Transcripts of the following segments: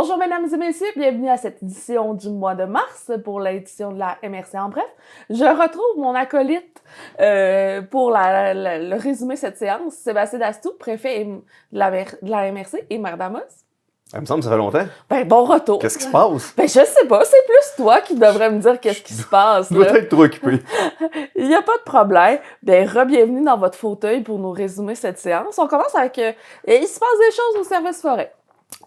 Bonjour mesdames et messieurs, bienvenue à cette édition du mois de mars pour l'édition de la MRC en bref. Je retrouve mon acolyte pour le résumer cette séance, Sébastien Dastou, préfet de la MRC et maire d'Amos. Ça me semble que ça fait longtemps. Ben, bon retour. Qu'est-ce qui se passe? Ben, je sais pas, c'est plus toi qui devrais me dire qu'est-ce qui se passe. Tu dois être trop occupé. Il n'y a pas de problème. Ben, re-bienvenue dans votre fauteuil pour nous résumer cette séance. On commence avec... il se passe des choses au service forêt.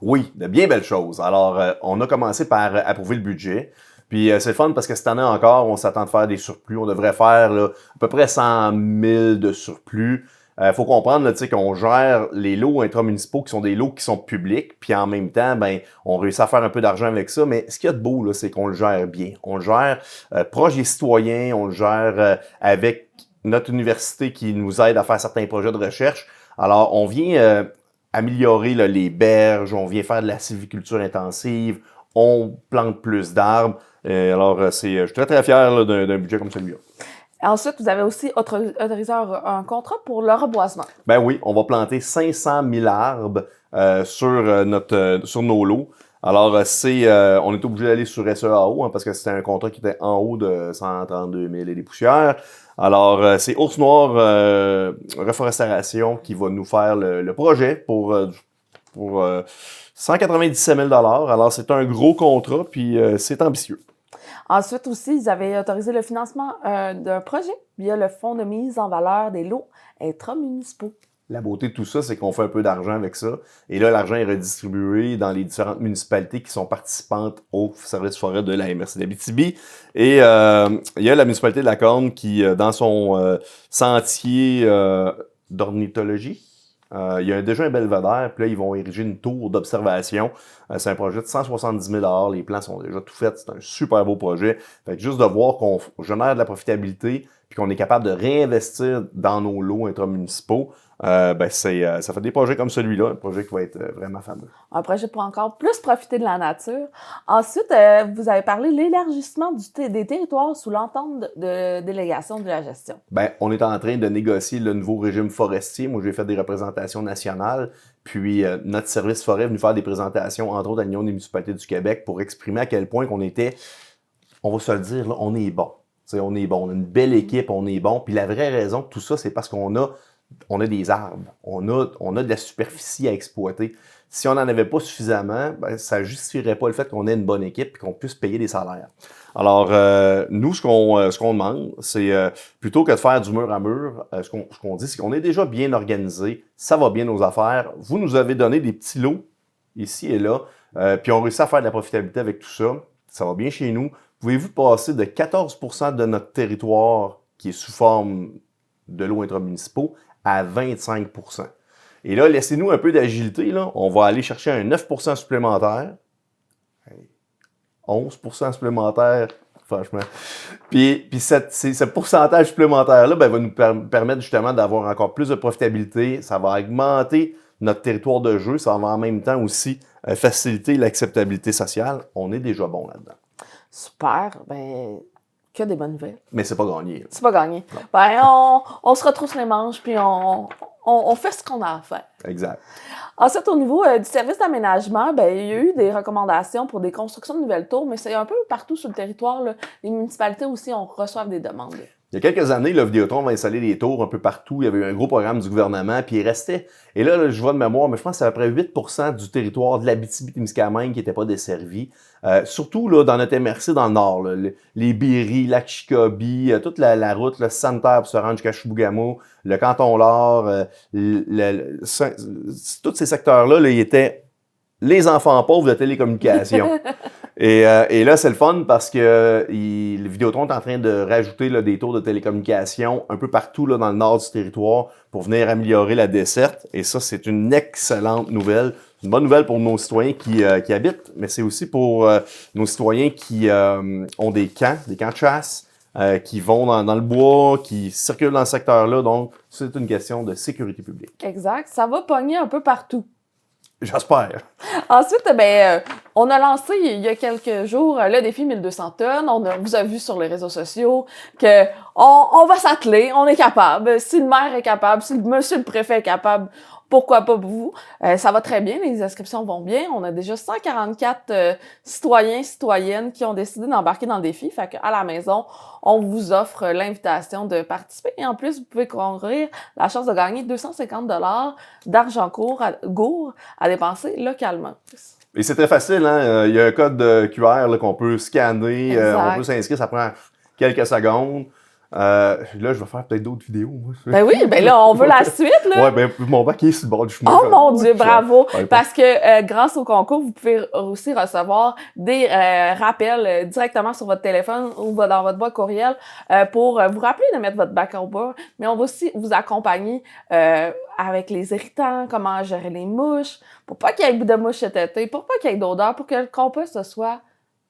Oui, de bien belles choses. Alors, on a commencé par approuver le budget. Puis, c'est le fun parce que cette année encore, on s'attend de faire des surplus. On devrait faire là, à peu près 100 000 de surplus. Faut comprendre là, qu'on gère les lots intramunicipaux qui sont des lots qui sont publics, puis en même temps, ben, on réussit à faire un peu d'argent avec ça, mais ce qu'il y a de beau, là, c'est qu'on le gère bien. On le gère proche des citoyens, on le gère avec notre université qui nous aide à faire certains projets de recherche. Alors, on vient améliorer là, les berges, on vient faire de la sylviculture intensive, on plante plus d'arbres. Je suis très, très fier là, d'un budget comme celui-là. Ensuite, vous avez aussi autorisé un contrat pour le reboisement. Ben oui, on va planter 500 000 arbres sur nos lots. Alors, on est obligé d'aller sur SEAO parce que c'était un contrat qui était en haut de 132 000 et des poussières. Alors, c'est Ours Noir Reforestation qui va nous faire le projet pour 197 000 $. Alors, c'est un gros contrat, puis c'est ambitieux. Ensuite aussi, ils avaient autorisé le financement d'un projet via le fonds de mise en valeur des lots intramunicipaux. La beauté de tout ça, c'est qu'on fait un peu d'argent avec ça. Et là, l'argent est redistribué dans les différentes municipalités qui sont participantes au service forêt de la MRC d'Abitibi. Et il y a la municipalité de La Corne qui, dans son sentier d'ornithologie, il y a déjà un belvédère, puis là, ils vont ériger une tour d'observation. C'est un projet de 170 000 $. Les plans sont déjà tout faits. C'est un super beau projet. Fait que juste de voir qu'on génère de la profitabilité puis qu'on est capable de réinvestir dans nos lots intramunicipaux, ça fait des projets comme celui-là, un projet qui va être vraiment fameux. Un projet pour encore plus profiter de la nature. Ensuite, vous avez parlé de l'élargissement des territoires sous l'entente de délégation de la gestion. Ben, on est en train de négocier le nouveau régime forestier. Moi, j'ai fait des représentations nationales. Puis, notre service forêt est venu faire des présentations, entre autres à l'Union des municipalités du Québec, pour exprimer à quel point qu'on était, on va se le dire, là, on est bon. T'sais, on est bon, on a une belle équipe, on est bon. Puis la vraie raison de tout ça, c'est parce qu'on a des arbres, on a de la superficie à exploiter. Si on n'en avait pas suffisamment, ben, ça ne justifierait pas le fait qu'on ait une bonne équipe et qu'on puisse payer des salaires. Alors, nous, ce qu'on demande, c'est plutôt que de faire du mur à mur, ce qu'on dit, c'est qu'on est déjà bien organisé, ça va bien nos affaires. Vous nous avez donné des petits lots ici et là, puis on réussit à faire de la profitabilité avec tout ça. Ça va bien chez nous. Pouvez-vous passer de 14 % de notre territoire qui est sous forme de lots intramunicipaux à 25 %. Et là, laissez-nous un peu d'agilité. Là. On va aller chercher un 9 % supplémentaire. 11 % supplémentaire, franchement. Puis ce pourcentage supplémentaire-là va nous permettre justement d'avoir encore plus de profitabilité. Ça va augmenter notre territoire de jeu. Ça va en même temps aussi faciliter l'acceptabilité sociale. On est déjà bon là-dedans. Super. Ben, que des bonnes nouvelles. Mais c'est pas gagné. Là. C'est pas gagné. Non. Ben, on se retrousse les manches, puis on fait ce qu'on a à faire. Exact. Ensuite, au niveau du service d'aménagement, ben, il y a eu des recommandations pour des constructions de nouvelles tours, mais c'est un peu partout sur le territoire. Là. Les municipalités aussi, on reçoit des demandes. Il y a quelques années, le Vidéotron va installer des tours un peu partout. Il y avait eu un gros programme du gouvernement, puis il restait. Et là, je vois de mémoire, mais je pense que c'est à peu près 8 % du territoire de l'Abitibi-Témiscamingue qui n'était pas desservi. Surtout là, dans notre MRC dans le nord, là, les Biéry, Lac-Chicobi, toute la route là, sanitaire pour se rendre jusqu'à Chibougamau, le Canton-Laure, tous ces secteurs-là, là, ils étaient les enfants pauvres de télécommunications. Et là, c'est le fun parce que le Vidéotron est en train de rajouter là, des tours de télécommunications un peu partout là, dans le nord du territoire pour venir améliorer la desserte. Et ça, c'est une excellente nouvelle. C'est une bonne nouvelle pour nos citoyens qui habitent, mais c'est aussi pour nos citoyens qui ont des camps de chasse, qui vont dans le bois, qui circulent dans ce secteur-là. Donc, c'est une question de sécurité publique. Exact. Ça va pogner un peu partout. J'espère. Ensuite, ben, On a lancé il y a quelques jours le défi 1200 tonnes. On vous a vu sur les réseaux sociaux que on va s'atteler, on est capable. Si le maire est capable, si le monsieur le préfet est capable, pourquoi pas vous? Ça va très bien, les inscriptions vont bien. On a déjà 144 citoyens, citoyennes qui ont décidé d'embarquer dans le défi. Fait qu'à la maison, on vous offre l'invitation de participer. Et en plus, vous pouvez courir la chance de gagner 250 $ d'argent gourd à dépenser localement. Et c'est très facile, hein? Il y a un code QR là, qu'on peut scanner, on peut s'inscrire, ça prend quelques secondes. Là, je vais faire peut-être d'autres vidéos, moi. Ben oui, ben là, on veut la suite, là. Ouais, ben mon bac est sur le bord du chemin. Oh mon Dieu, bravo! Ouais, Parce que grâce au concours, vous pouvez aussi recevoir des rappels directement sur votre téléphone ou dans votre boîte courriel pour vous rappeler de mettre votre bac au bas. Mais on va aussi vous accompagner avec les irritants, comment gérer les mouches, pour pas qu'il y ait de mouches cet été, pour pas qu'il y ait d'odeur, pour que le compost soit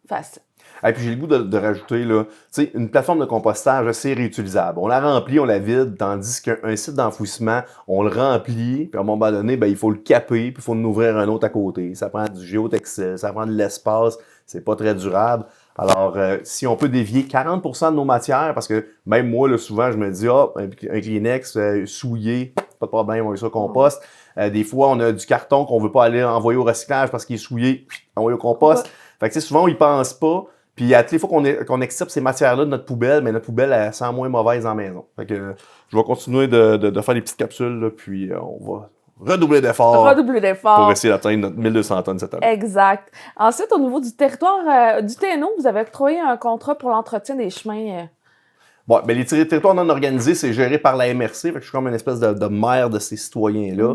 facile. Et puis j'ai le goût de rajouter, là, tu sais, une plateforme de compostage, c'est réutilisable. On la remplit, on la vide, tandis qu'un site d'enfouissement, on le remplit, puis à un moment donné, ben, il faut le caper, puis il faut en ouvrir un autre à côté. Ça prend du géotextile, ça prend de l'espace, c'est pas très durable. Alors, si on peut dévier 40% de nos matières, parce que même moi, là, souvent, je me dis, un Kleenex souillé, pas de problème, on met ça au compost. Des fois, on a du carton qu'on veut pas aller envoyer au recyclage parce qu'il est souillé, envoyer au compost. Fait que, souvent, on y pense pas. Puis, à toutes les fois qu'on accepte ces matières-là de notre poubelle, mais notre poubelle, elle sent moins mauvaise en maison. Fait que je vais continuer de faire des petites capsules, là, puis on va redoubler d'efforts pour essayer d'atteindre notre 1200 tonnes cette année. Exact. Ensuite, au niveau du territoire du TNO, vous avez octroyé un contrat pour l'entretien des chemins. Bon, ben les territoires non organisés, c'est géré par la MRC. Fait que je suis comme une espèce de maire de ces citoyens-là.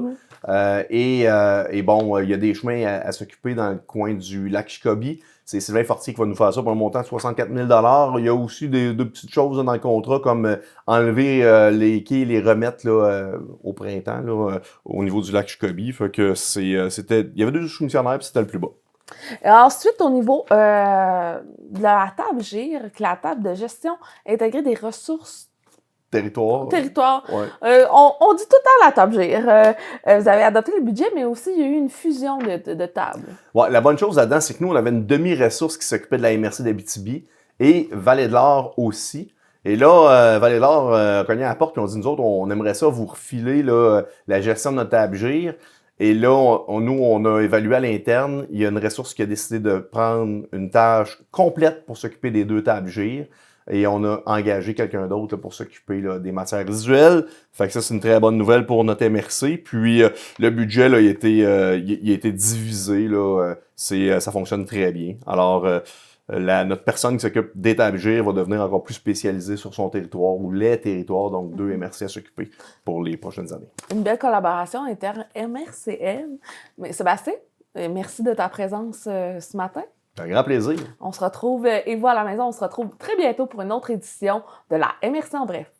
Et bon, il y a des chemins à s'occuper dans le coin du lac Chicobi. C'est Sylvain Fortier qui va nous faire ça pour un montant de 64 000 $. Il y a aussi deux petites choses là, dans le contrat, comme enlever les quais et les remettre là, au printemps là, au niveau du lac Chicobi. Fait que il y avait deux soumissionnaires, puis c'était le plus bas. Ensuite, au niveau de la table GIR, la table de gestion intégrée des ressources Territoire. Ouais. On dit tout le temps la table GIR. Vous avez adopté le budget, mais aussi il y a eu une fusion de tables. Ouais, la bonne chose là-dedans, c'est que nous, on avait une demi-ressource qui s'occupait de la MRC d'Abitibi et Vallée-de-l'Or aussi. Et là, Vallée-de-l'Or a cogné à la porte et on dit, nous autres, on aimerait ça vous refiler là, la gestion de notre table GIR. Et là, nous, on a évalué à l'interne. Il y a une ressource qui a décidé de prendre une tâche complète pour s'occuper des deux tables GIR. Et on a engagé quelqu'un d'autre pour s'occuper des matières résiduelles. Fait que ça, c'est une très bonne nouvelle pour notre MRC. Puis le budget, là, il a été divisé. Là, ça fonctionne très bien. Alors, notre personne qui s'occupe des tables GIR va devenir encore plus spécialisée sur son territoire ou les territoires, donc deux MRC à s'occuper pour les prochaines années. Une belle collaboration inter-MRCM. Mais Sébastien, merci de ta présence ce matin. Un grand plaisir. On se retrouve, et vous à la maison, on se retrouve très bientôt pour une autre édition de la MRC en bref.